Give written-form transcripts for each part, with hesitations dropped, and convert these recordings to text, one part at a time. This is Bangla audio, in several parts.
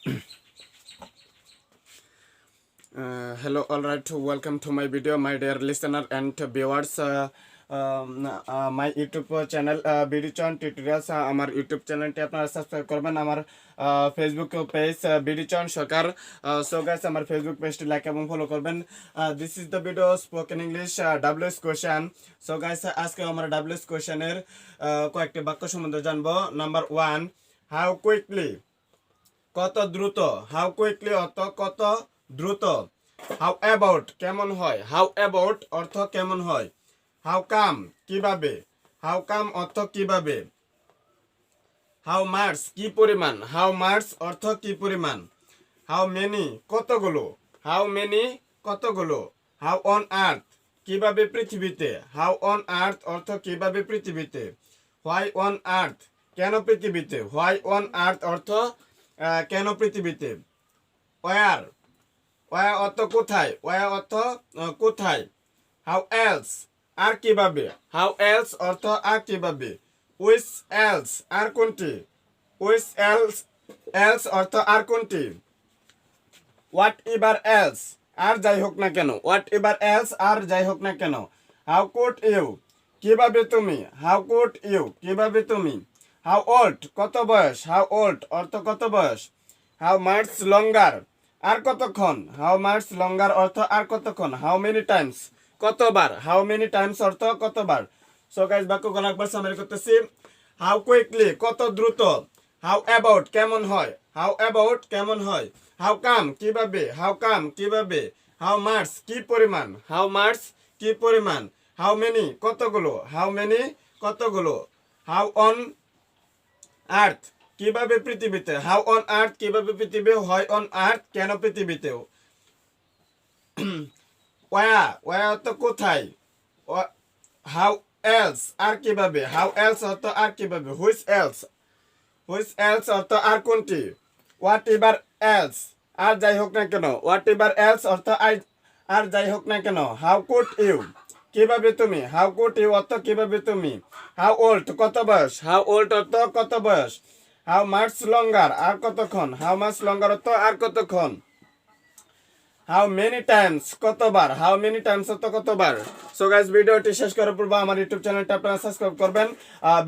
Hello, all right. Welcome to my video, my dear listener and viewers. My YouTube channel Video-4 tutorials আমার ইউটিউব চ্যানেলটি আপনারা সাবস্ক্রাইব করবেন। আমার ফেসবুক পেজ Video-4 সরকার। সো গাইস আমার ফেসবুক পেজটি লাইক এবং ফলো করবেন। This is the video spoken English WS question. So guys আজকে আমরা WS কোয়েশ্চেনের কয়েকটি বাক্য সম্বন্ধে জানবো। নাম্বার 1, হাউ কুইকলি, কত দ্রুত। হাউ কুইকলি অর্থ কত দ্রুত। হাউ অ্যাবাউট কেমন হয়। হাউ অ্যাবাউট অর্থ কেমন হয়। হাউ কাম কিভাবে। হাউ কাম অর্থ কিভাবে। হাউ মার্চ কি পরিমাণ। হাউ মার্চ অর্থ কি পরিমাণ। হাউ মেনি কতগুলো। হাউ মেনি কতগুলো। হাউ অন আর্থ কিভাবে পৃথিবীতে। হাউ অন আর্থ অর্থ কিভাবে পৃথিবীতে। হোয়াই অন আর্থ কেন পৃথিবীতে। হোয়াই অন আর্থ অর্থ কেন পৃথিবীতে। ওয়ার, ওয়ার অর্থ কোথায়। ওয়ার অর্থ কোথায়। হাউ এলস আর কিভাবে। হাউ এলস অর্থ আর কিভাবে। উইচ এলস আর কোনটি। উইচ এলস, এলস অর্থ আর কোনটি। হোয়াট এভার এলস আর যাই হোক না কেন। হোয়াট এভার এলস আর যাই হোক না কেন। হাউ কুড ইউ কিভাবে তুমি। হাউ কুড ইউ কিভাবে তুমি। হাউ ওল্ড কত বয়স। হাউ ওল্ড অর্থ কত বয়স। হাউ মাচ লঙ্গার আর কতক্ষণ। হাউ মাচ লঙ্গার অর্থ আর কতক্ষণ। হাউ মেনি টাইমস কতবার। হাউ মেনি টাইমস অর্থ কতবার। সো গাইস বাক্যগুলো একবার সামারি করতেছি। হাউ কুইকলি কত দ্রুত। হাউ অ্যাবাউট কেমন হয়। হাউ অ্যাবাউট কেমন হয়। হাউ কাম কিভাবে। হাউ কাম কিভাবে। হাউ মার্চ কি পরিমাণ। হাউ মার্চ কি পরিমাণ। হাউ মেনি কতগুলো। হাউ মেনি কতগুলো। হাউ অন আর্থ কিভাবে পৃথিবীতে। হাউ অন আর্থ কিভাবে পৃথিবী। হয় অন আর্থ কেন পৃথিবীতে। ওয়া, ওয়া অর্থ কোথায়। হাউ এলস আর কিভাবে। হাউ এলস অর্থ আর কিভাবে। হুইচ এলস, হুইচ এলস অর্থ আর কোনটি। হোয়াট এভার এলস আর যাই হোক না কেন। হোয়াট এভার এলস অর্থ আর যাই হোক না কেন। হাউ কুড ইউ কিভাবে তুমি। হাউ কুড ইউ অর্থ কিভাবে তুমি। হাউ ওল্ড কত বয়স। হাউ ওল্ড অর্থ কত বয়স। হাউ মাচ লঙ্গার আর কতক্ষণ। হাউ মাচ লঙ্গার অর্থ আর কতক্ষণ। হাউ মেনি টাইমস কতবার। হাউ মেনি টাইমস অর্থ কতবার। সো গাইস ভিডিওটি শেষ করার পূর্বে আমার ইউটিউব চ্যানেলটা আপনারা সাবস্ক্রাইব করবেন।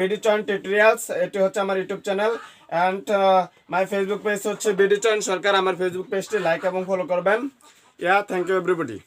Video-4 টিউটোরিয়ালস এটি হচ্ছে আমার YouTube channel and my Facebook page হচ্ছে Video-4 সরকার। আমার ফেসবুক পেজটি লাইক এবং ফলো করবেন। Thank you everybody.